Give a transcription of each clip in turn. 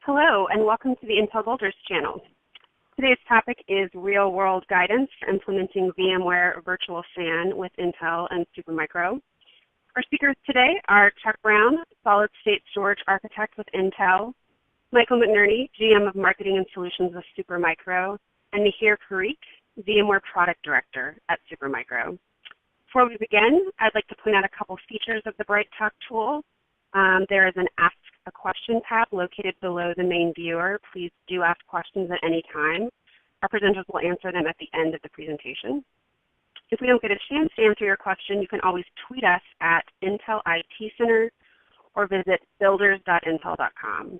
Hello, and welcome to the Intel Builders channel. Today's topic is real-world guidance for implementing VMware Virtual SAN with Intel and Supermicro. Our speakers today are Chuck Brown, solid-state storage architect with Intel, Michael McNerney, GM of Marketing and Solutions with Supermicro, and Mihir Parikh, VMware Product Director at Supermicro. Before we begin, I'd like to point out a couple features of the BrightTalk tool. There is an Ask a Question tab located below the main viewer. Please do ask questions at any time. Our presenters will answer them at the end of the presentation. If we don't get a chance to answer your question, you can always tweet us at Intel IT Center or visit builders.intel.com.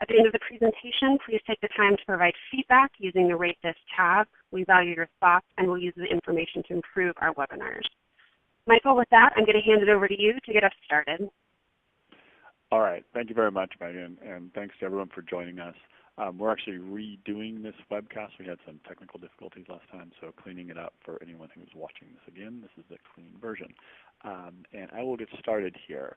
At the end of the presentation, please take the time to provide feedback using the Rate This tab. We value your thoughts and will use the information to improve our webinars. Michael, with that, I'm going to hand it over to you to get us started. All right. Thank you very much, Megan, and thanks to everyone for joining us. We're actually redoing this webcast. We had some technical difficulties last time, so cleaning it up for anyone who's watching this again. This is the clean version. And I will get started here.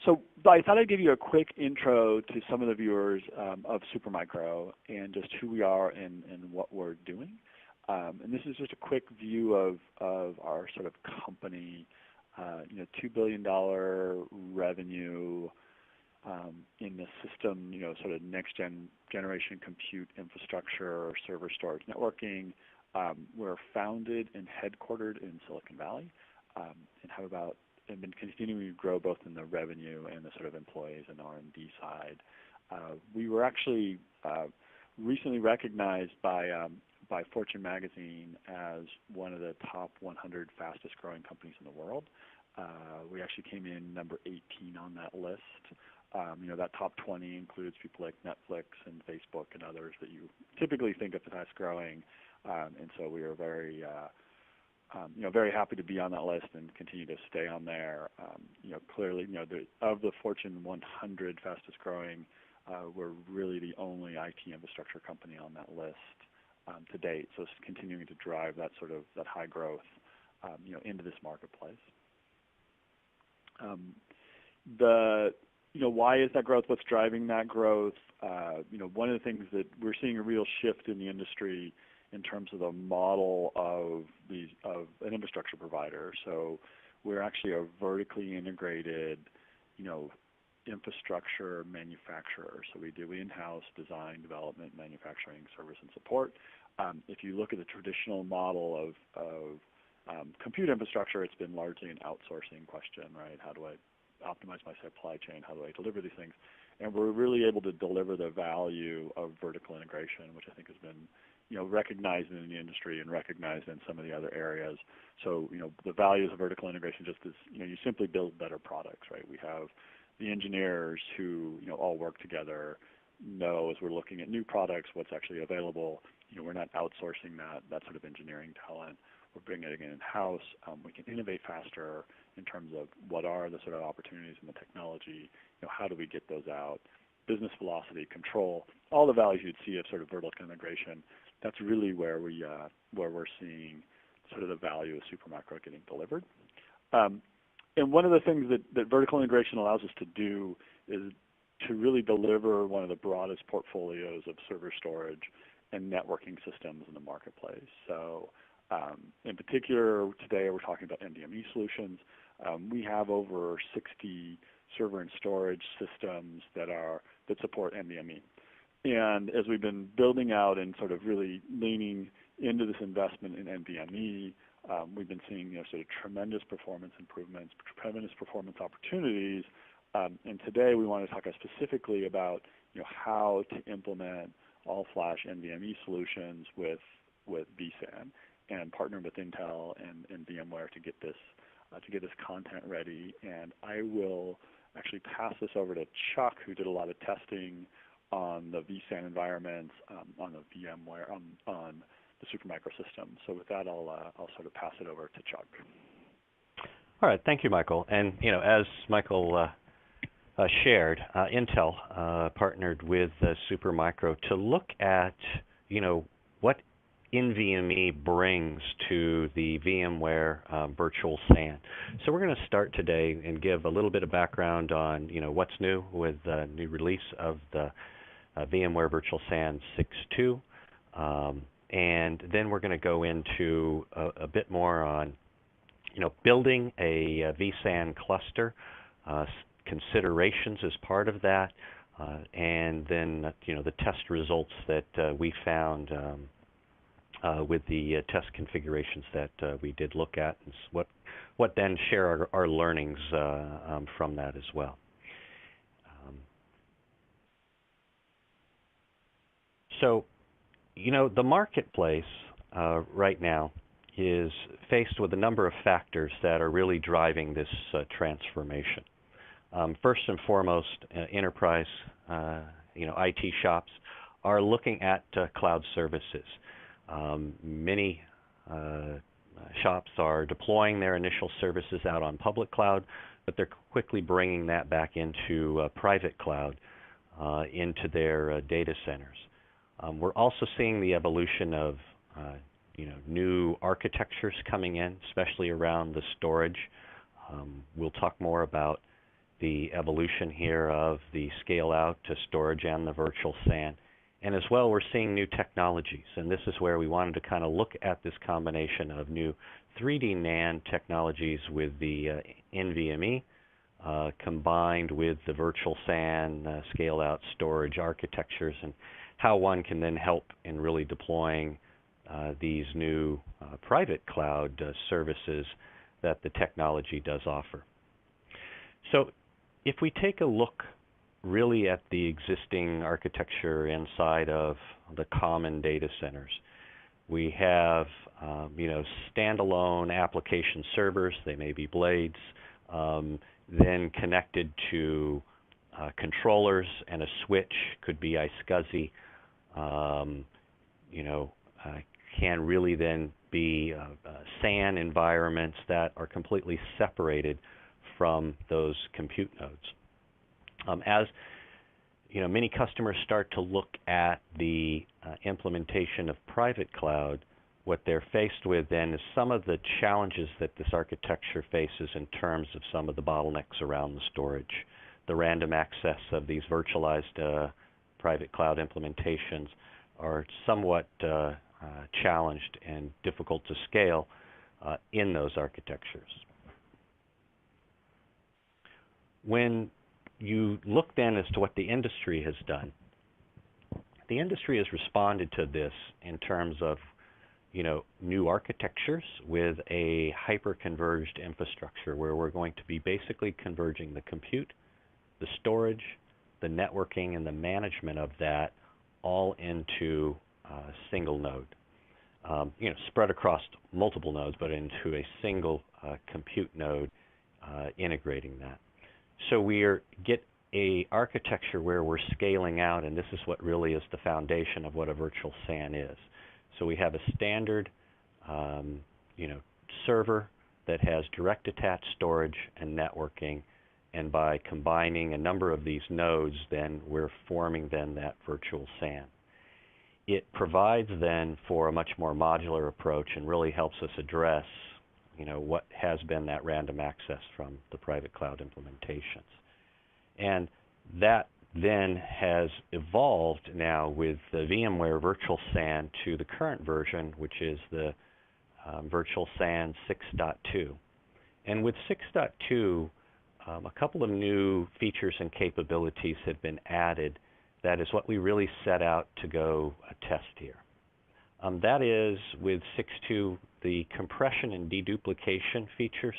So I thought I'd give you a quick intro to some of the viewers of Supermicro and just who we are and what we're doing. And this is just a quick view of our sort of company. $2 billion revenue in the system, sort of next generation compute infrastructure, server storage networking. We're founded and headquartered in Silicon Valley and been continuing to grow both in the revenue and the sort of employees and R&D side. We were actually recently recognized by Fortune magazine as one of the top 100 fastest growing companies in the world. We actually came in number 18 on that list. That top 20 includes people like Netflix and Facebook and others that you typically think of as fast growing. And so we are very, very happy to be on that list and continue to stay on there. Clearly, of the Fortune 100 fastest growing, we're really the only IT infrastructure company on that list. To date, so it's continuing to drive that sort of high growth, into this marketplace. Why is that growth? What's driving that growth? One of the things that we're seeing a real shift in the industry in terms of the model of an infrastructure provider. So we're actually a vertically integrated, infrastructure manufacturer. So we do in-house design, development, manufacturing, service, and support. If you look at the traditional model of compute infrastructure, it's been largely an outsourcing question, right? How do I optimize my supply chain? How do I deliver these things? And we're really able to deliver the value of vertical integration, which I think has been recognized in the industry and recognized in some of the other areas. So the values of vertical integration just is you simply build better products, right? We have the engineers who all work together, know as we're looking at new products what's actually available. We're not outsourcing that sort of engineering talent. We're bringing it in-house. We can innovate faster in terms of what are the sort of opportunities in the technology. How do we get those out? Business velocity, control, all the values you'd see of sort of vertical integration. That's really where we're seeing sort of the value of Supermicro getting delivered. And one of the things that vertical integration allows us to do is to really deliver one of the broadest portfolios of server storage and networking systems in the marketplace. So in particular, today we're talking about NVMe solutions. We have over 60 server and storage systems that support NVMe. And as we've been building out and sort of really leaning into this investment in NVMe, we've been seeing sort of tremendous performance improvements, tremendous performance opportunities, and today we want to talk specifically about how to implement all-flash NVMe solutions with vSAN and partner with Intel and VMware to get this content ready. And I will actually pass this over to Chuck, who did a lot of testing on the vSAN environments, on the VMware, on the Supermicro system. So with that, I'll sort of pass it over to Chuck. All right, thank you, Michael. And as Michael shared, Intel partnered with Supermicro to look at what NVMe brings to the VMware Virtual SAN. So we're going to start today and give a little bit of background on what's new with the new release of the VMware Virtual SAN 6.2, and then we're going to go into a bit more on building a vSAN cluster, considerations as part of that, and then the test results that we found with the test configurations that we did look at, and what then share our learnings from that as well. So, the marketplace right now is faced with a number of factors that are really driving this transformation. First and foremost, enterprise, IT shops are looking at cloud services. Many shops are deploying their initial services out on public cloud, but they're quickly bringing that back into private cloud into their data centers. We're also seeing the evolution of new architectures coming in, especially around the storage. We'll talk more about the evolution here of the scale out to storage and the virtual SAN. And as well, we're seeing new technologies, and this is where we wanted to kind of look at this combination of new 3D NAND technologies with the NVMe combined with the virtual SAN scale out storage architectures, and how one can then help in really deploying these new private cloud services that the technology does offer. So if we take a look really at the existing architecture inside of the common data centers, we have standalone application servers. They may be blades, then connected to controllers and a switch, could be iSCSI. Can really then be SAN environments that are completely separated from those compute nodes. As many customers start to look at the implementation of private cloud, what they're faced with then is some of the challenges that this architecture faces in terms of some of the bottlenecks around the storage. The random access of these virtualized private cloud implementations are somewhat challenged and difficult to scale in those architectures. When you look then as to what the industry has done, the industry has responded to this in terms of new architectures with a hyper-converged infrastructure where we're going to be basically converging the compute, the storage, the networking, and the management of that all into a single node. Spread across multiple nodes, but into a single compute node, integrating that. So we get a architecture where we're scaling out, and this is what really is the foundation of what a virtual SAN is. So we have a standard, server that has direct attached storage and networking, and by combining a number of these nodes, then we're forming then that virtual SAN. It provides then for a much more modular approach and really helps us address what has been that random access from the private cloud implementations. And that then has evolved now with the VMware Virtual SAN to the current version, which is the Virtual SAN 6.2. And with 6.2, a couple of new features and capabilities have been added. That is what we really set out to go test here. That is, with 6.2, the compression and deduplication features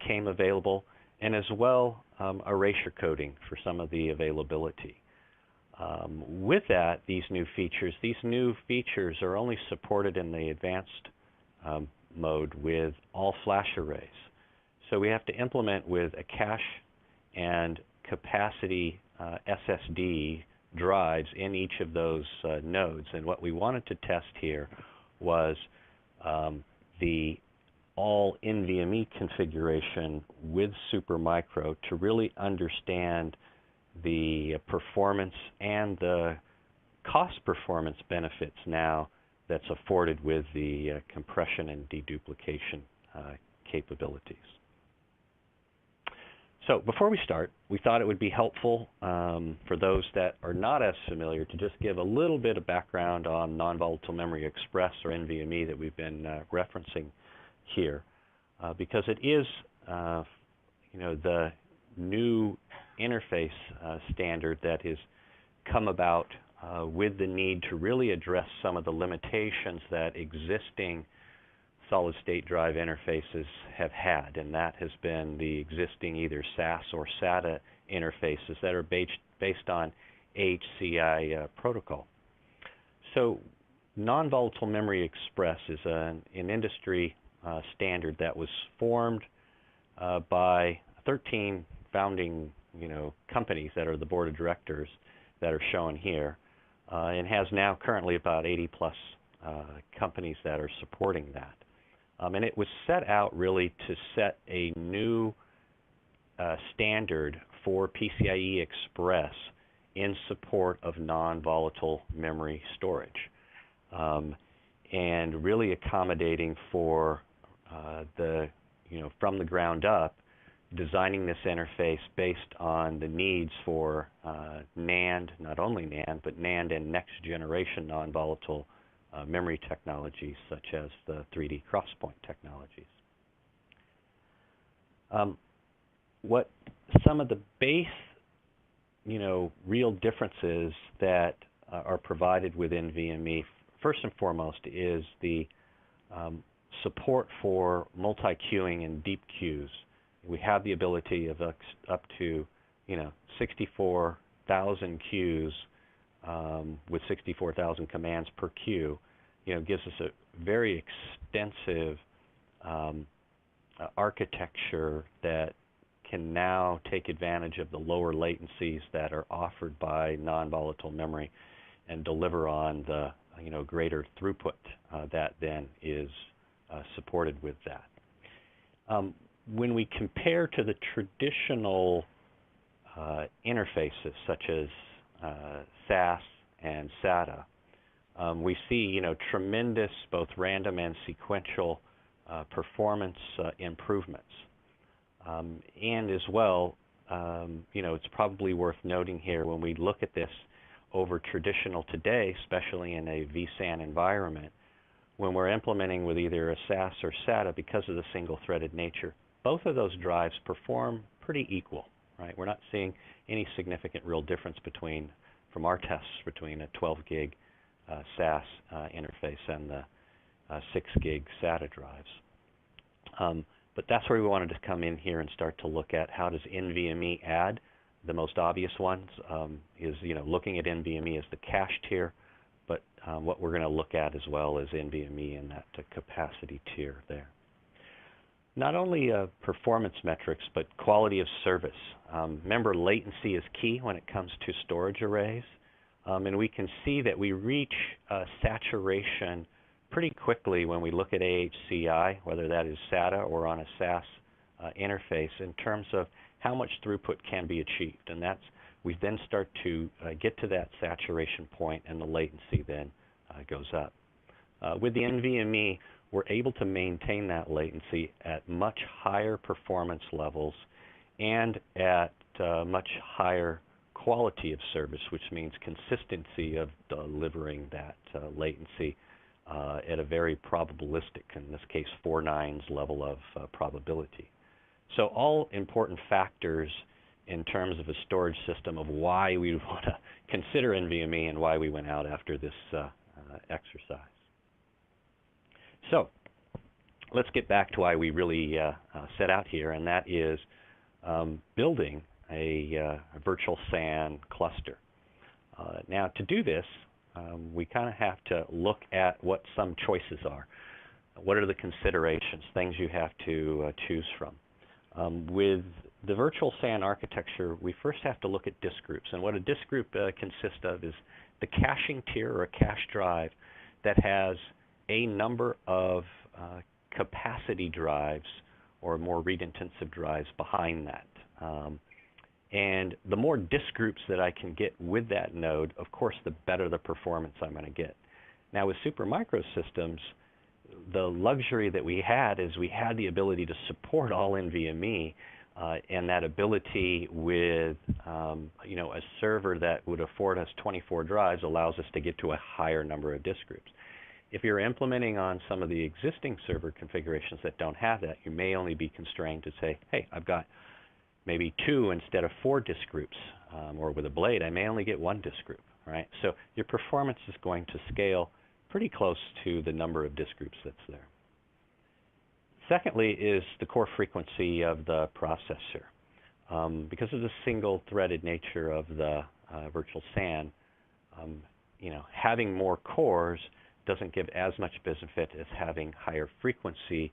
came available, and as well erasure coding for some of the availability. With that, these new features are only supported in the advanced mode with all-flash arrays. So we have to implement with a cache and capacity SSD drives in each of those nodes. And what we wanted to test here was the all NVMe configuration with Supermicro to really understand the performance and the cost performance benefits now that's afforded with the compression and deduplication capabilities. So before we start, we thought it would be helpful for those that are not as familiar to just give a little bit of background on non-volatile memory express, or NVMe, that we've been referencing here, because it is the new interface standard that has come about with the need to really address some of the limitations that existing solid-state drive interfaces have had, and that has been the existing either SAS or SATA interfaces that are based on HCI protocol. So non-volatile memory express is an industry standard that was formed by 13 founding companies that are the board of directors that are shown here, and has now currently about 80 plus companies that are supporting that. And it was set out really to set a new standard for PCIe Express in support of non-volatile memory storage, and really accommodating for from the ground up, designing this interface based on the needs for NAND, not only NAND, but NAND and next generation non-volatile memory technologies such as the 3D crosspoint technologies. What some of the base, real differences that are provided with NVMe, first and foremost, is the support for multi-queuing and deep queues. We have the ability of up to 64,000 queues with 64,000 commands per queue. Gives us a very extensive architecture that can now take advantage of the lower latencies that are offered by non-volatile memory and deliver on the greater throughput that then is supported with that. When we compare to the traditional interfaces such as SAS and SATA, we see tremendous both random and sequential performance improvements. And as well, it's probably worth noting here when we look at this over traditional today, especially in a vSAN environment, when we're implementing with either a SAS or SATA, because of the single-threaded nature, both of those drives perform pretty equal, right? We're not seeing any significant real difference from our tests between a 12 gig SAS interface and the 6 gig SATA drives. But that's where we wanted to come in here and start to look at how does NVMe add. The most obvious ones is looking at NVMe as the cache tier, but what we're going to look at as well is NVMe in that capacity tier there. Not only performance metrics, but quality of service. Remember, latency is key when it comes to storage arrays, and we can see that we reach saturation pretty quickly when we look at AHCI, whether that is SATA or on a SAS interface, in terms of how much throughput can be achieved. And we then start to get to that saturation point, and the latency then goes up. With the NVMe, we're able to maintain that latency at much higher performance levels and at much higher quality of service, which means consistency of delivering that latency at a very probabilistic, in this case 4 nines level of probability. So all important factors in terms of a storage system of why we want to consider NVMe and why we went out after this exercise. So let's get back to why we really set out here, and that is building a virtual SAN cluster. Now, to do this, we kind of have to look at what some choices are. What are the considerations, things you have to choose from? With the virtual SAN architecture, we first have to look at disk groups. And what a disk group consists of is the caching tier or a cache drive that has a number of capacity drives or more read-intensive drives behind that. And the more disk groups that I can get with that node, of course, the better the performance I'm going to get. Now with Supermicro systems, the luxury that we had is we had the ability to support all NVMe, and that ability with a server that would afford us 24 drives allows us to get to a higher number of disk groups. If you're implementing on some of the existing server configurations that don't have that, you may only be constrained to say, hey, I've got maybe 2 instead of 4 disk groups, or with a blade, I may only get 1 disk group, right? So your performance is going to scale pretty close to the number of disk groups that's there. Secondly is the core frequency of the processor. Because of the single-threaded nature of the virtual SAN, having more cores doesn't give as much benefit as having higher frequency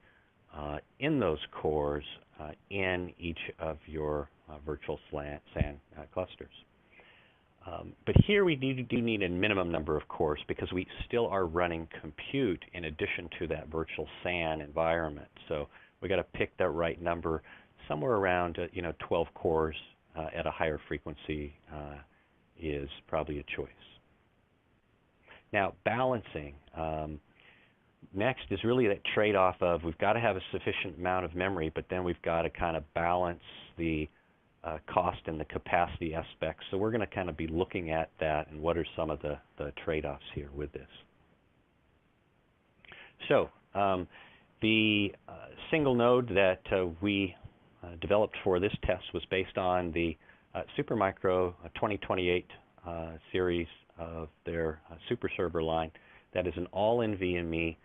in those cores in each of your virtual SAN clusters. But here we do need a minimum number of cores because we still are running compute in addition to that virtual SAN environment. So we got to pick that right number. Somewhere around 12 cores at a higher frequency is probably a choice. Now balancing. Next is really that trade-off of we've got to have a sufficient amount of memory, but then we've got to kind of balance the cost and the capacity aspects. So we're going to kind of be looking at that and what are some of the trade-offs here with this. So the single node that we developed for this test was based on the Supermicro 2028 series of their super server line. That is an all NVMe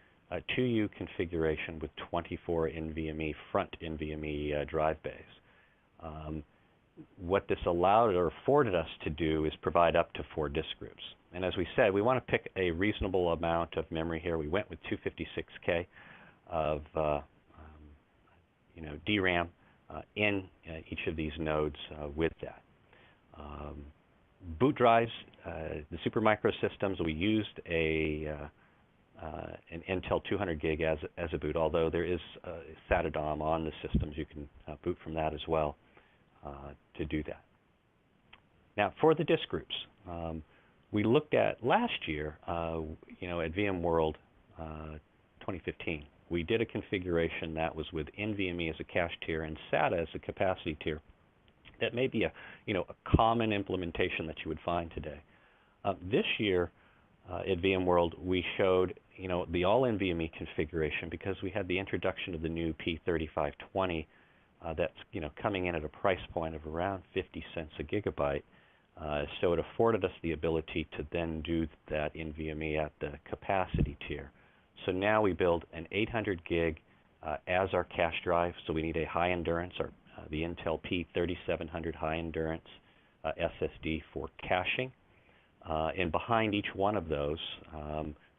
2U configuration with 24 NVMe front NVMe drive bays. What this allowed or afforded us to do is provide up to 4 disk groups. And as we said, we want to pick a reasonable amount of memory here. We went with 256K of DRAM in each of these nodes with that. Boot drives, the Supermicro systems, we used an Intel 200 gig as a boot, although there is SATA DOM on the systems. You can boot from that as well to do that. Now for the disk groups, we looked at last year, at VMworld 2015. We did a configuration that was with NVMe as a cache tier and SATA as a capacity tier. That may be a common implementation that you would find today. This year at VMworld, we showed the all NVMe configuration because we had the introduction of the new P3520 that's coming in at a price point of around 50 cents a gigabyte. So it afforded us the ability to then do that NVMe at the capacity tier. So now we build an 800 gig as our cache drive. So we need a high endurance, or the Intel P3700 high endurance SSD for caching. And behind each one of those,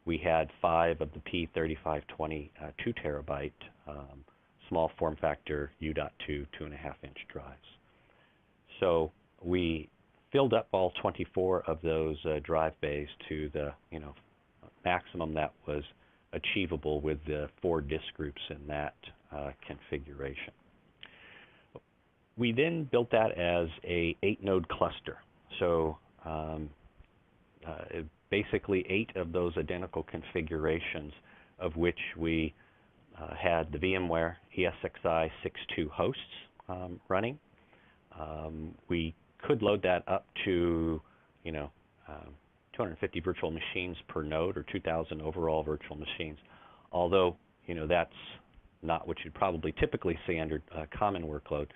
we had 5 of the P3520 2 terabyte small form factor U.2 2.5-inch drives. So we filled up all 24 of those drive bays to the maximum that was achievable with the 4 disk groups in that configuration. We then built that as a 8-node cluster. So basically 8 of those identical configurations, of which we had the VMware ESXi 6.2 hosts running. We could load that up to 250 virtual machines per node, or 2,000 overall virtual machines. Although that's not what you'd probably typically see under common workload.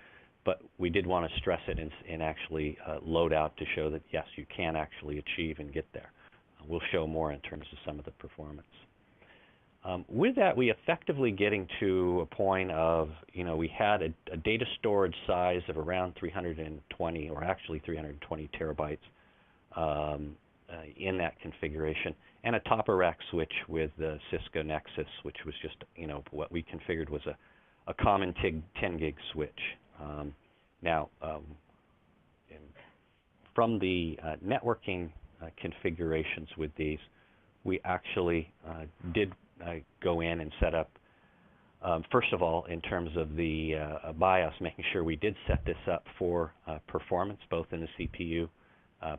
But we did want to stress it and actually load out to show that, yes, you can actually achieve and get there. We'll show more in terms of some of the performance. With that, we effectively getting to a point of, we had a data storage size of around 320, or actually 320 terabytes in that configuration, and a top-of-rack switch with the Cisco Nexus, which was just, what we configured was a common 10 gig switch. Now, from the networking configurations with these, we actually did go in and set up, first of all, in terms of the BIOS, making sure we did set this up for performance, both in the CPU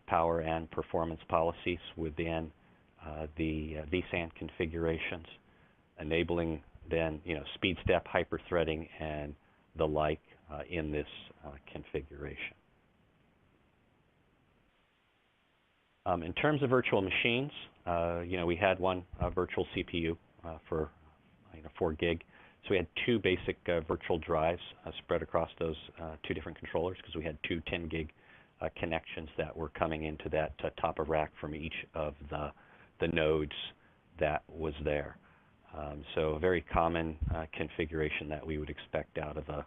power and performance policies within the vSAN configurations, enabling then speed step, hyper-threading, and the like in this configuration. In terms of virtual machines, we had one virtual CPU for 4 gig. So we had 2 basic virtual drives spread across those 2 different controllers, because we had 2 10 gig connections that were coming into that top of rack from each of the nodes that was there. So a very common configuration that we would expect out of a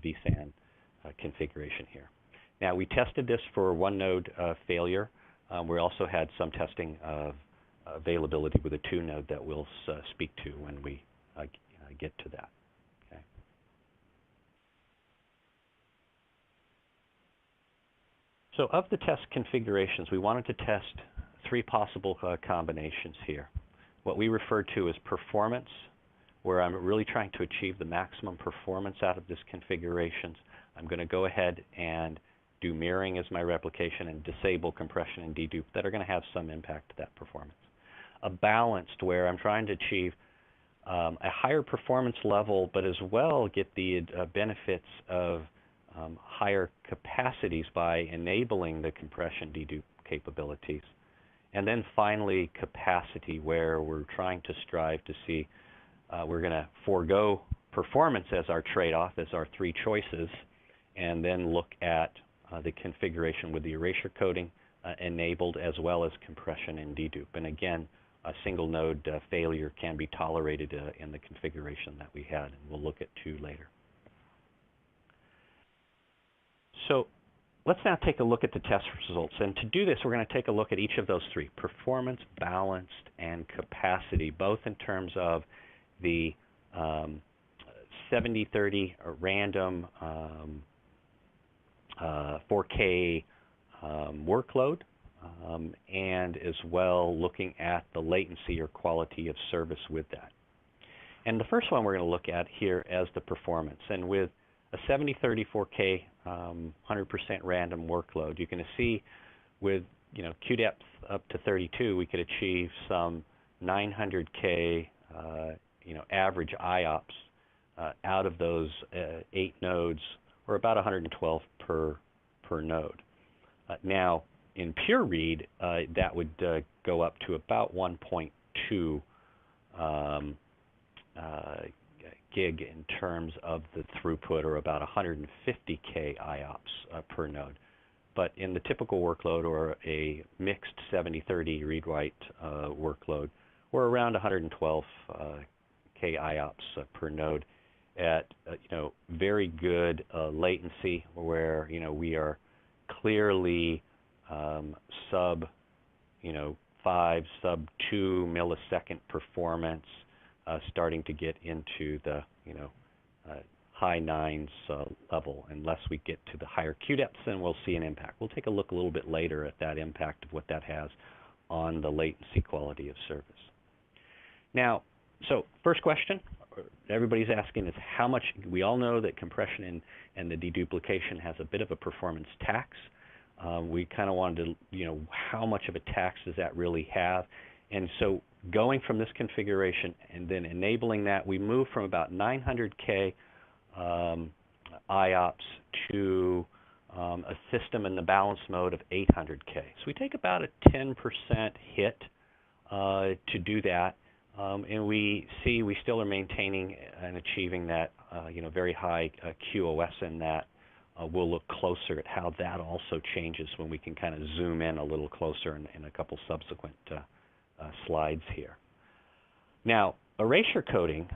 vSAN configuration here. Now, we tested this for 1 node failure. We also had some testing of availability with a 2 node that we'll speak to when we get to that. Okay. So of the test configurations, we wanted to test 3 possible combinations here. What we refer to as performance, where I'm really trying to achieve the maximum performance out of this configurations. I'm going to go ahead and do mirroring as my replication and disable compression and dedupe that are going to have some impact to that performance. A balanced, where I'm trying to achieve a higher performance level, but as well get the benefits of higher capacities by enabling the compression dedupe capabilities. And then finally, capacity, where we're trying to strive to see we're going to forego performance as our trade-off, as our 3 choices, and then look at the configuration with the erasure coding enabled, as well as compression and dedupe. And again, a single node failure can be tolerated in the configuration that we had, and we'll look at 2 later. So let's now take a look at the test results. And to do this, we're going to take a look at each of those 3, performance, balanced, and capacity, both in terms of the 7030 random 4K workload, and as well looking at the latency or quality of service with that. And the first one we're going to look at here as the performance. And with a 7030 4K 100% random workload, you can see with Q depth up to 32, we could achieve some 900K average IOPS out of those 8 nodes, or about 112 per node. Now, in pure read, that would go up to about 1.2 gig in terms of the throughput, or about 150K IOPS per node. But in the typical workload, or a mixed 7030 read-write workload, we're around 112K IOPS per node at very good latency, where we are clearly sub 5, sub 2 millisecond performance, starting to get into the high 9s level. Unless we get to the higher Q depths, then we'll see an impact. We'll take a look a little bit later at that impact of what that has on the latency quality of service. Now, so first question everybody's asking is how much. We all know that compression and the deduplication has a bit of a performance tax. We kind of wanted to, how much of a tax does that really have? And so going from this configuration and then enabling that, we move from about 900K IOPS to a system in the balance mode of 800K. So we take about a 10% hit to do that. And we see we still are maintaining and achieving that very high QoS in that. We'll look closer at how that also changes when we can kind of zoom in a little closer in a couple subsequent slides here. Now, erasure coding,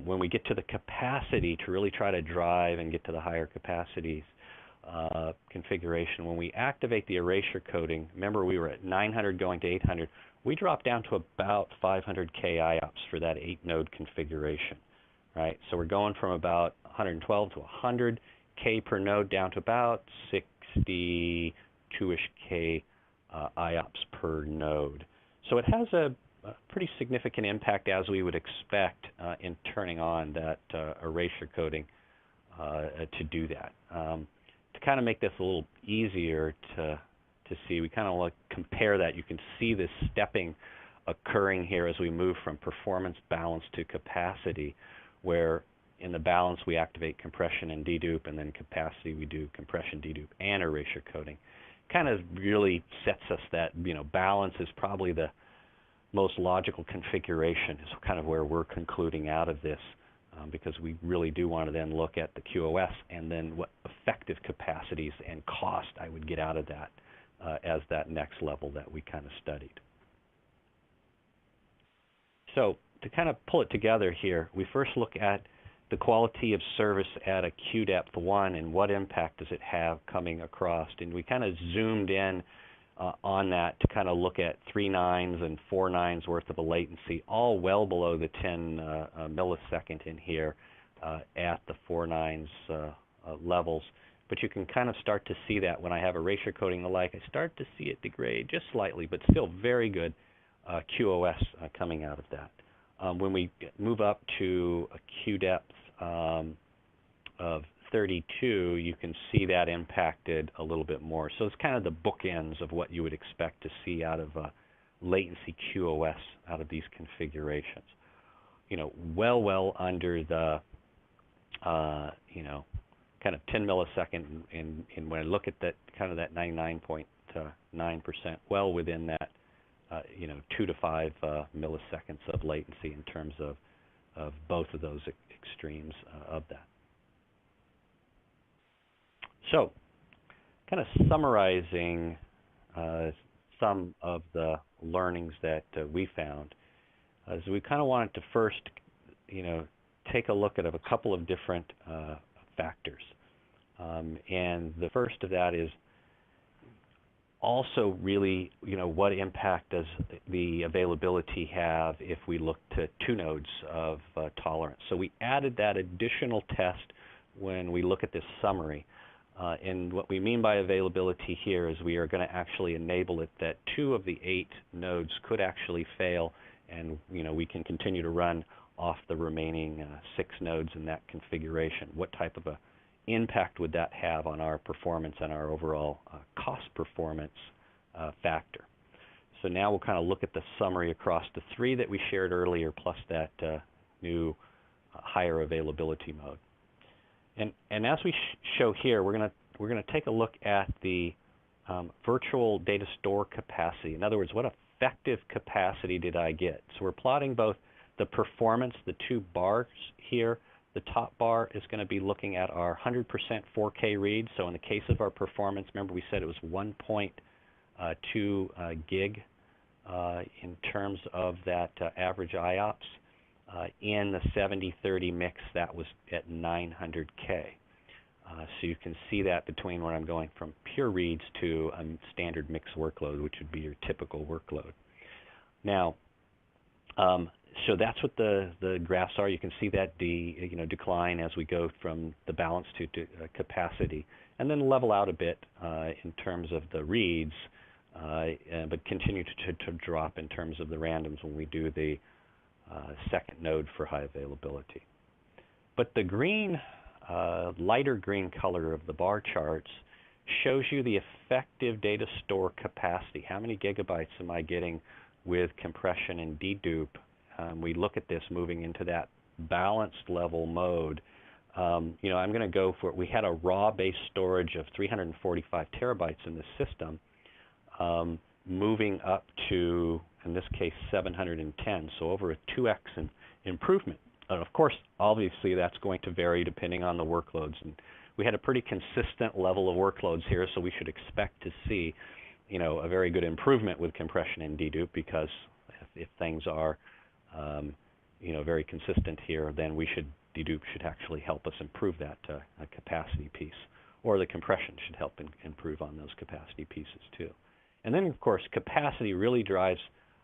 when we get to the capacity to really try to drive and get to the higher capacities configuration, when we activate the erasure coding, remember we were at 900 going to 800, we drop down to about 500K IOPS for that 8-node configuration, right? So we're going from about 112 to 100K per node down to about 62-ish K IOPS per node. So it has a pretty significant impact, as we would expect, in turning on that erasure coding to do that. To kind of make this a little easier to to see. We kind of compare that. You can see this stepping occurring here as we move from performance balance to capacity, where in the balance we activate compression and dedupe, and then capacity we do compression, dedupe, and erasure coding. Kind of really sets us that, balance is probably the most logical configuration, is kind of where we're concluding out of this, because we really do want to then look at the QoS and then what effective capacities and cost I would get out of that as that next level that we kind of studied. So to kind of pull it together here, we first look at the quality of service at a Q depth 1 and what impact does it have coming across. And we kind of zoomed in on that to kind of look at 3 nines and 4 nines worth of a latency, all well below the 10 millisecond in here at the 4 nines levels. But you can kind of start to see that when I have erasure coding and the like, I start to see it degrade just slightly, but still very good QoS coming out of that. When we move up to a Q depth of 32, you can see that impacted a little bit more. So it's kind of the bookends of what you would expect to see out of latency QoS out of these configurations. Well under the, kind of 10 millisecond, and when I look at that, kind of that 99.9%, well within that, 2 to 5 milliseconds of latency in terms of both of those extremes of that. So, kind of summarizing some of the learnings that we found, is we kind of wanted to first, take a look at a couple of different factors. And the first of that is also really, what impact does the availability have if we look to 2 nodes of tolerance. So we added that additional test when we look at this summary. And what we mean by availability here is we are going to actually enable it that 2 of the 8 nodes could actually fail, and we can continue to run off the remaining 6 nodes in that configuration. What type of a impact would that have on our performance and our overall cost performance factor? So now we'll kind of look at the summary across the 3 that we shared earlier, plus that new higher availability mode. And as we show here, we're going to take a look at the virtual data store capacity. In other words, what effective capacity did I get? So we're plotting both the performance, the 2 bars here. The top bar is going to be looking at our 100% 4K read. So in the case of our performance, remember we said it was 1.2 gig in terms of that average IOPS. In the 70-30 mix, that was at 900K. So you can see that between when I'm going from pure reads to a standard mix workload, which would be your typical workload. Now, so that's what the graphs are. You can see that decline as we go from the balance to capacity, and then level out a bit in terms of the reads, but continue to drop in terms of the randoms when we do the second node for high availability. But the green, lighter green color of the bar charts shows you the effective data store capacity. How many gigabytes am I getting with compression and dedupe? We look at this moving into that balanced level mode. I'm going to go for it. We had a raw-based storage of 345 terabytes in the system, moving up to, in this case, 710, so over a 2x improvement. And of course, obviously, that's going to vary depending on the workloads. And we had a pretty consistent level of workloads here, so we should expect to see, a very good improvement with compression and dedupe, because if things are, very consistent here, then dedupe should actually help us improve that capacity piece, or the compression should help improve on those capacity pieces too. And then, of course, capacity really drives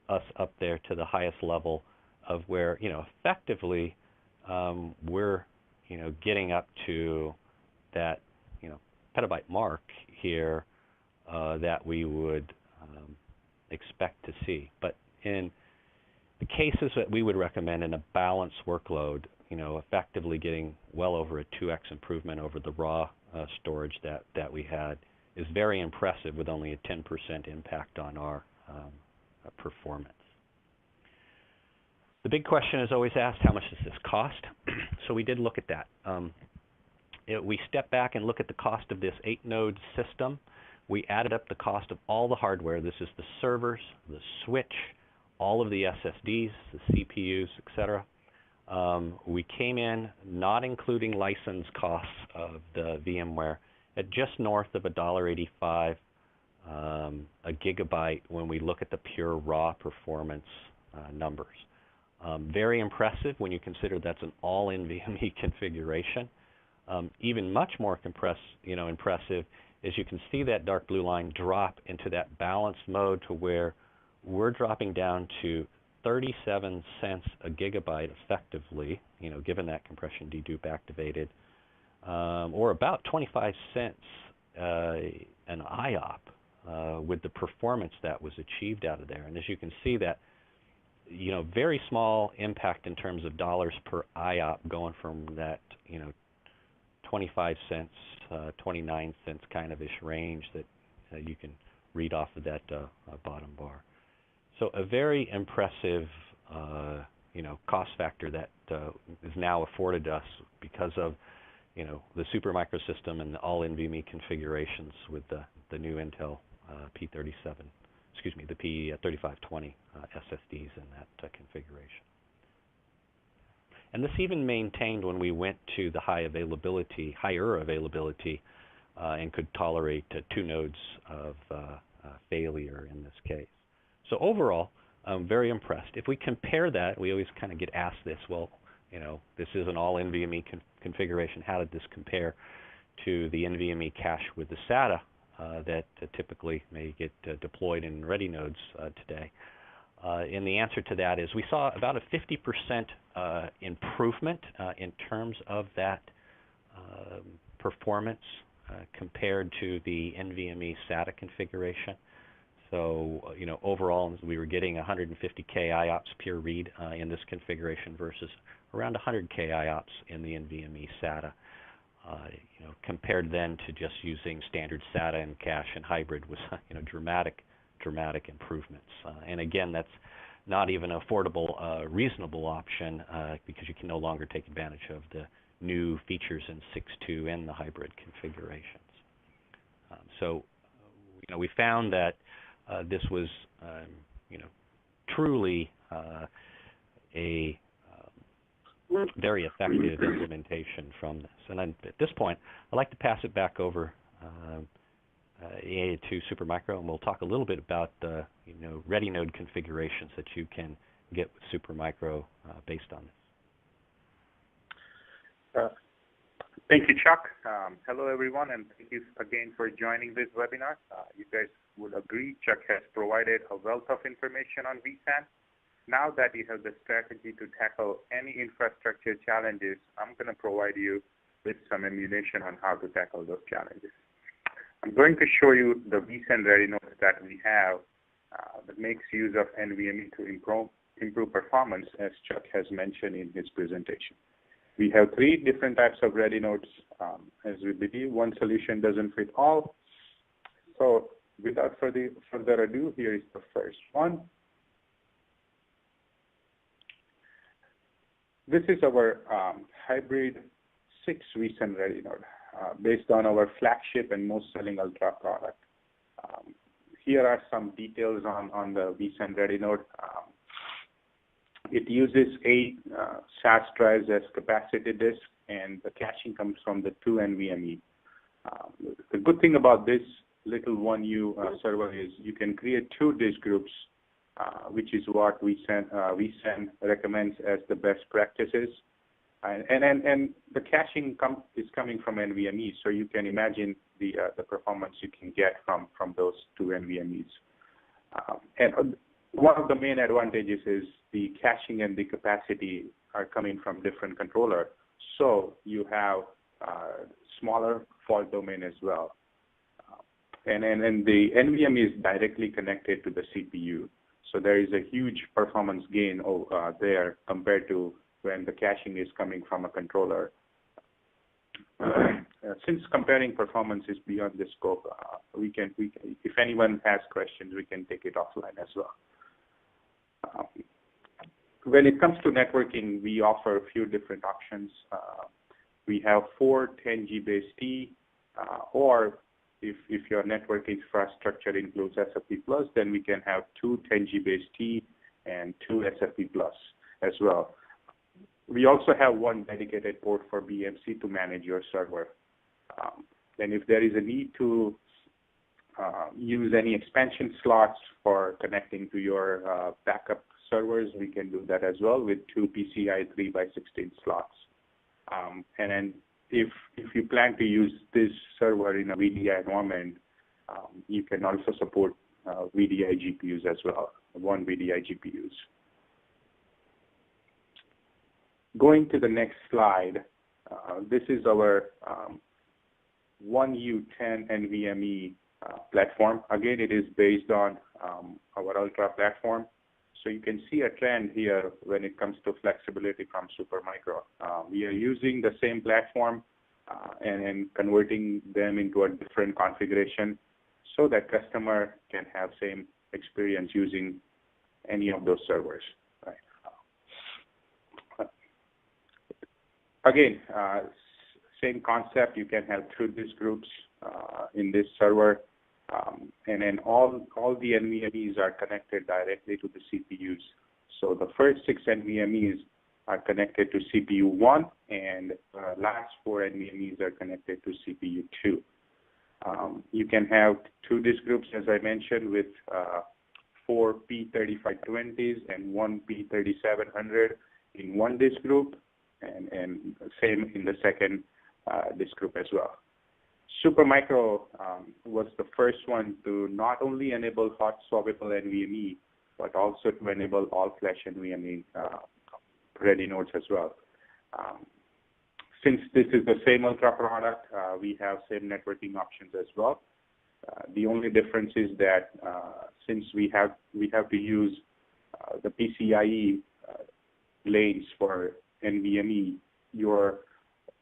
us up there to the highest level of where, effectively we're, getting up to that, petabyte mark here that we would expect to see. But in the cases that we would recommend in a balanced workload, effectively getting well over a 2x improvement over the raw storage that we had is very impressive with only a 10% impact on our performance. The big question is always asked, how much does this cost? So we did look at that. We step back and look at the cost of this 8-node system. We added up the cost of all the hardware. This is the servers, the switch, all of the SSDs, the CPUs, etc. We came in, not including license costs of the VMware, at just north of $1.85 a gigabyte when we look at the pure raw performance numbers. Very impressive when you consider that's an all NVMe configuration. Even much more impressive is you can see that dark blue line drop into that balanced mode to where we're dropping down to 37 cents a gigabyte effectively, given that compression dedupe activated, or about 25 cents an IOP with the performance that was achieved out of there. And as you can see that, very small impact in terms of dollars per IOP going from that, 25 cents, 29 cents kind of ish range that you can read off of that bottom bar. So a very impressive, cost factor that is now afforded us because of, the Supermicro system and the all NVMe configurations with the new Intel the P3520 SSDs in that configuration. And this even maintained when we went to the higher availability, and could tolerate 2 nodes of failure in this case. So overall, I'm very impressed. If we compare that, we always kind of get asked this, well, this is an all NVMe configuration. How did this compare to the NVMe cache with the SATA that typically may get deployed in ready nodes today? And the answer to that is we saw about a 50% improvement in terms of that performance compared to the NVMe SATA configuration. So, overall, we were getting 150K IOPS pure read in this configuration versus around 100K IOPS in the NVMe SATA. Compared then to just using standard SATA and cache and hybrid was, dramatic improvements. And again, that's not even an affordable, reasonable option because you can no longer take advantage of the new features in 6.2 and the hybrid configurations. So, we found that this was, truly a very effective implementation from this. And at this point, I'd like to pass it back over to Supermicro, and we'll talk a little bit about the ready node configurations that you can get with Supermicro based on this. Thank you, Chuck. Hello, everyone, and thank you again for joining this webinar. You guys would agree Chuck has provided a wealth of information on vSAN. Now that you have the strategy to tackle any infrastructure challenges, I'm going to provide you with some emulation on how to tackle those challenges. I'm going to show you the vSAN ready nodes that we have that makes use of NVMe to improve performance, as Chuck has mentioned in his presentation. We have 3 different types of ready nodes. As we believe, one solution doesn't fit all. So without further ado, here is the first one. This is our hybrid 6 vSAN ready node based on our flagship and most selling Ultra product. Here are some details on the vSAN ready node. It uses 8 SAS drives as capacity disk, and the caching comes from the 2 NVMe. The good thing about this little 1U server is you can create 2 disk groups, which is what vSAN recommends as the best practices. And the caching is coming from NVMe, so you can imagine the performance you can get from those 2 NVMe's. And one of the main advantages is the caching and the capacity are coming from different controller, so you have smaller fault domain as well. And the NVMe is directly connected to the CPU, so there is a huge performance gain there compared to when the caching is coming from a controller. since comparing performance is beyond the scope, we can, if anyone has questions, we can take it offline as well. When it comes to networking, we offer a few different options. We have 4 10G base T, or if your network infrastructure includes SFP+, then we can have 2 10G base T and 2 SFP+ as well. We also have 1 dedicated port for BMC to manage your server. Then if there is a need to use any expansion slots for connecting to your backup servers, we can do that as well with 2 PCI 3x16 slots. And then if you plan to use this server in a VDI environment, you can also support VDI GPUs as well, 1 VDI GPUs. Going to the next slide, this is our 1U10 NVMe platform. Again, it is based on our Ultra platform. So you can see a trend here when it comes to flexibility from Supermicro. We are using the same platform and converting them into a different configuration so that customer can have same experience using any of those servers. Right. Again, same concept. You can have 2 disk groups in this server. And then all the NVMEs are connected directly to the CPUs. So the first 6 NVMEs are connected to CPU 1, and last 4 NVMEs are connected to CPU 2. You can have 2 disk groups, as I mentioned, with 4 P3520s and 1 P3700 in 1 disk group, and same in the second disk group as well. Supermicro was the first one to not only enable hot swappable NVMe, but also to enable all-flash NVMe ready nodes as well. Since this is the same Ultra product, we have same networking options as well. The only difference is that since we have to use the PCIe lanes for NVMe, your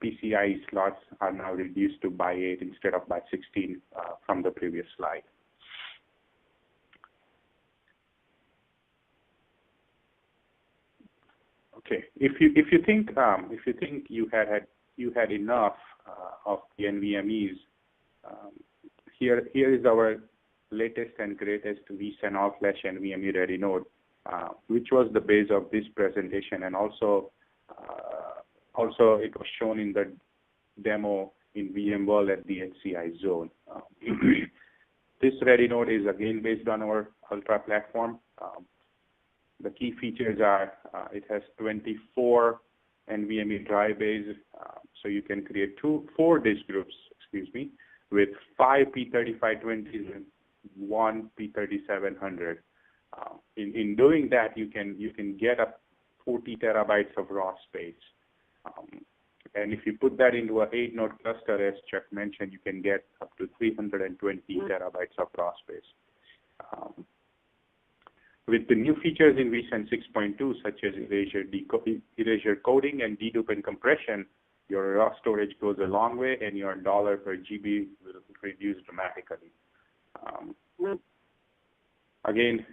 PCIe slots are now reduced to by 8 instead of by 16 from the previous slide. Okay, if you think you had enough of the NVMEs, here is our latest and greatest vSAN all-flash NVMe ready node, which was the base of this presentation, and also it was shown in the demo in VMworld at the HCI zone. This ready node is again based on our Ultra platform. The key features are it has 24 NVMe drive bays, so you can create 4 disk groups, with 5 P3520s and 1 P3700. In doing that, you can get up 40 terabytes of raw space. And if you put that into an 8-node cluster, as Chuck mentioned, you can get up to 320 terabytes of raw space. With the new features in vSAN 6.2, such as erasure coding and dedupe and compression, your raw storage goes a long way, and your dollar per GB will reduce dramatically. Again,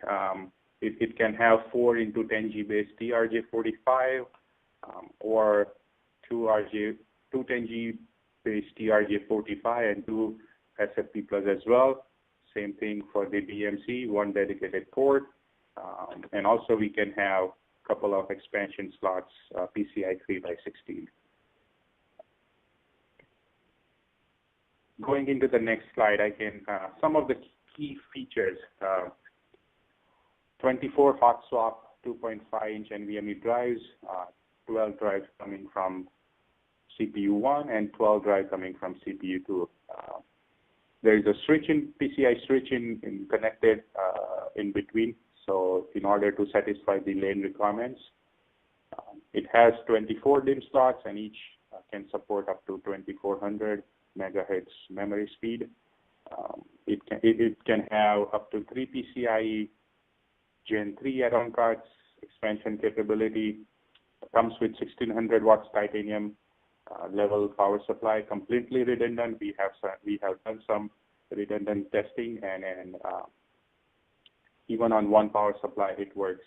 it can have 4 into 10G base TRJ45, or 2 10G base TRJ45 and 2 SFP+ as well. Same thing for the BMC, 1 dedicated port. And also we can have a couple of expansion slots, PCI 3x16. Going into the next slide, I can some of the key features. 24 hot swap 2.5-inch NVMe drives, 12 drives coming from CPU 1 and 12 drives coming from CPU 2. There is a PCI switch connected in between, so in order to satisfy the lane requirements. It has 24 DIMM slots, and each can support up to 2400 megahertz memory speed. It can have up to 3 PCIe Gen 3 add-on cards, expansion capability. Comes with 1600 watts titanium level power supply completely redundant. We have done some redundant testing, and even on one power supply, it works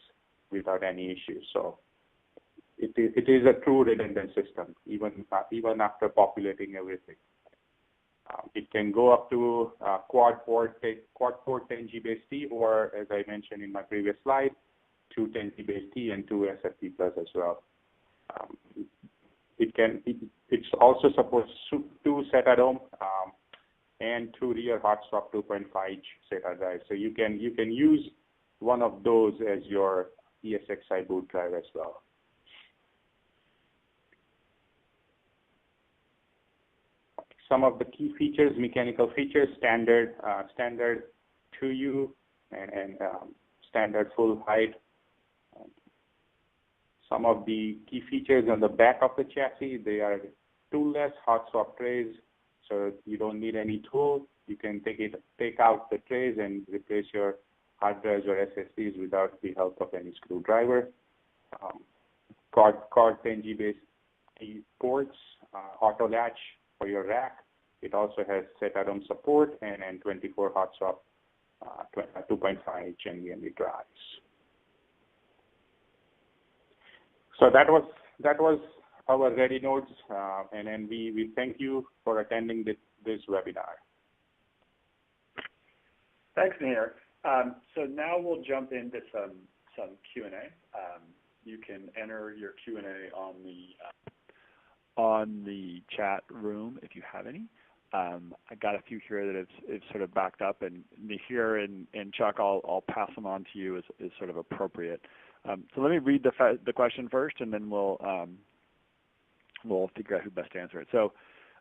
without any issues. So it is a true redundant system, even after populating everything. It can go up to quad port 10G-base-T, or as I mentioned in my previous slide, 2 10G-base-T and 2 SFP+ as well. It also supports 2 SATA DOM and 2 rear hot swap 2.5-inch SATA drives. So you can use one of those as your ESXi boot drive as well. Some of the key features, mechanical features, standard 2U and standard full height. Some of the key features on the back of the chassis, they are toolless hot swap trays, so you don't need any tool. You can take out the trays and replace your hard drives or SSDs without the help of any screwdriver. Quad 10G-base ports, auto latch for your rack. It also has SATA DOM support and 24 hot swap 2.5-inch NVMe drives. So that was our ready nodes, and then we thank you for attending this webinar. Thanks, Nihir. So now we'll jump into some Q&A. You can enter your Q&A on the chat room if you have any. I got a few here that have sort of backed up, and Nihir and Chuck, I'll pass them on to you as sort of appropriate. So let me read the question first, and then we'll figure out who best to answer it. So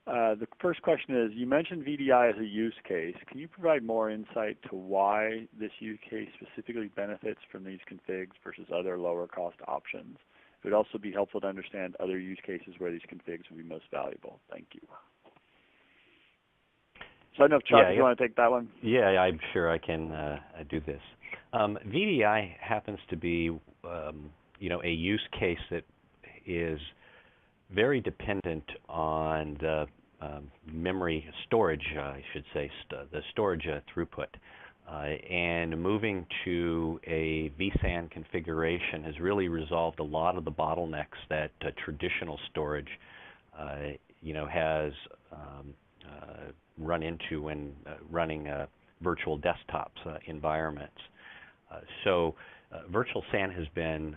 the first question is, you mentioned VDI as a use case. Can you provide more insight to why this use case specifically benefits from these configs versus other lower cost options? It would also be helpful to understand other use cases where these configs would be most valuable. Thank you. So I don't know if Chuck, you want to take that one? Yeah, I'm sure I can do this. VDI happens to be, a use case that is very dependent on the memory storage, I should say, the storage throughput. And moving to a vSAN configuration has really resolved a lot of the bottlenecks that traditional storage, has run into when running virtual desktops environments. So virtual SAN has been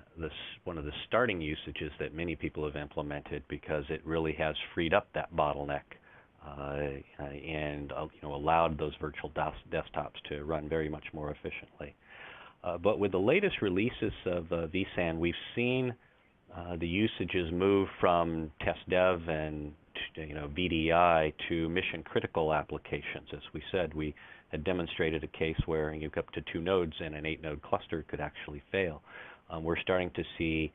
one of the starting usages that many people have implemented because it really has freed up that bottleneck and allowed those virtual desktops to run very much more efficiently. But with the latest releases of vSAN, we've seen the usages move from test dev and VDI to mission critical applications. As we said, we had demonstrated a case where you up to 2 nodes and an 8-node cluster could actually fail. We're starting to see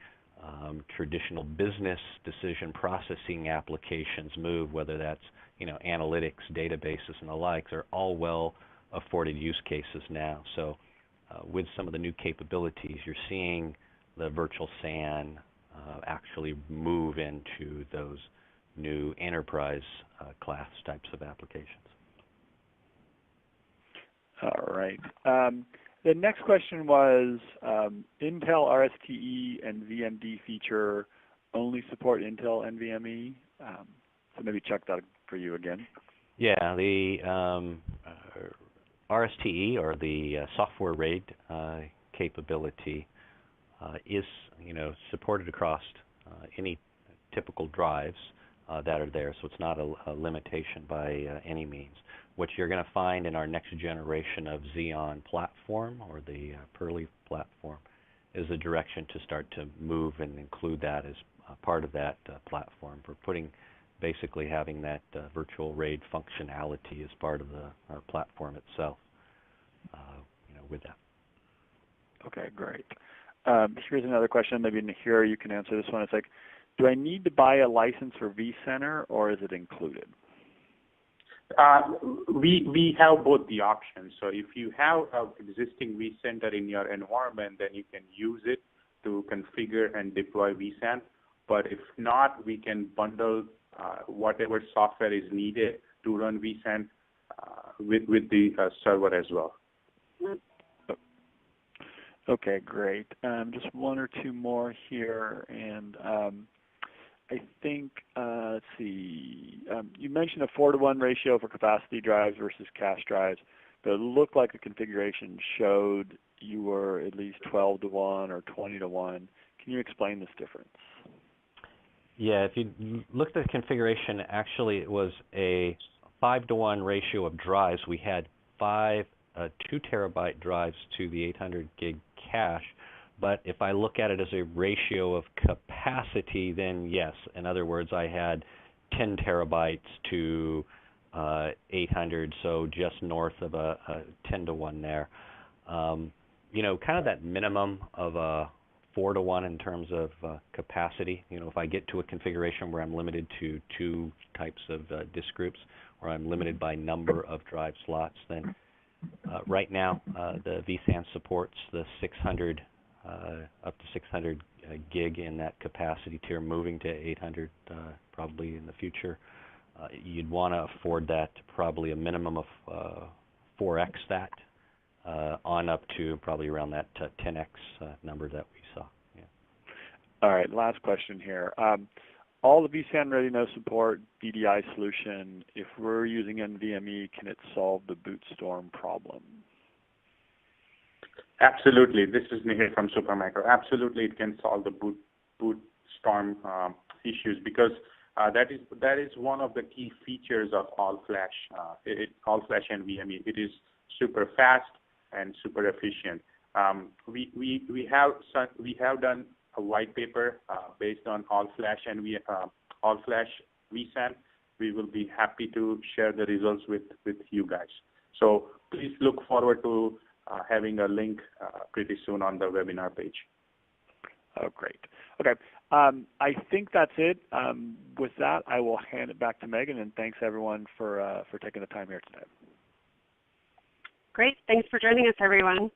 traditional business decision processing applications move, whether that's analytics, databases, and the like. They're all well afforded use cases now. So with some of the new capabilities, you're seeing the virtual SAN actually move into those new enterprise class types of applications. All right. The next question was, Intel RSTE and VMD feature only support Intel NVMe? So maybe check that for you again. Yeah, the RSTE, or the software RAID capability, is supported across any typical drives that are there, so it's not a limitation by any means. What you're going to find in our next generation of Xeon platform, or the Pearly platform, is a direction to start to move and include that as part of that platform. For basically having that virtual RAID functionality as part of our platform itself. With that. Okay, great. Here's another question. Maybe Nihir, you can answer this one. It's like, do I need to buy a license for vCenter, or is it included? We have both the options. So if you have an existing vCenter in your environment, then you can use it to configure and deploy vSAN. But if not, we can bundle whatever software is needed to run vSAN with the server as well. Okay, great. Just one or two more here, and I think, let's see, you mentioned a 4-to-1 ratio for capacity drives versus cache drives, but it looked like the configuration showed you were at least 12-to-1 or 20-to-1. Can you explain this difference? Yeah, if you look at the configuration, actually it was a 5-to-1 ratio of drives. We had 5 2-terabyte drives to the 800 gig cache. But if I look at it as a ratio of capacity, then yes. In other words, I had 10 terabytes to 800, so just north of a 10-to-1 there. You know, kind of that minimum of a 4-to-1 in terms of capacity. You know, if I get to a configuration where I'm limited to 2 types of disk groups, or I'm limited by number of drive slots, then right now the vSAN supports the 600 up to 600 gig in that capacity tier, moving to 800 probably in the future. You'd want to afford that to probably a minimum of 4x that, on up to probably around that 10x number that we saw. Yeah. All right, last question here. All the vSAN ready no support DDI solution, if we're using NVMe, can it solve the boot storm problem? Absolutely. This is Nihir from Supermicro. Absolutely, it can solve the boot storm issues, because that is one of the key features of All-Flash All-Flash NVMe. It is super fast and super efficient. We have done a white paper based on All-Flash and All-Flash vSAN. We will be happy to share the results with you guys. So please look forward to having a link pretty soon on the webinar page. Oh, great. Okay. I think that's it. With that, I will hand it back to Megan, and thanks everyone for taking the time here today. Great. Thanks for joining us, everyone.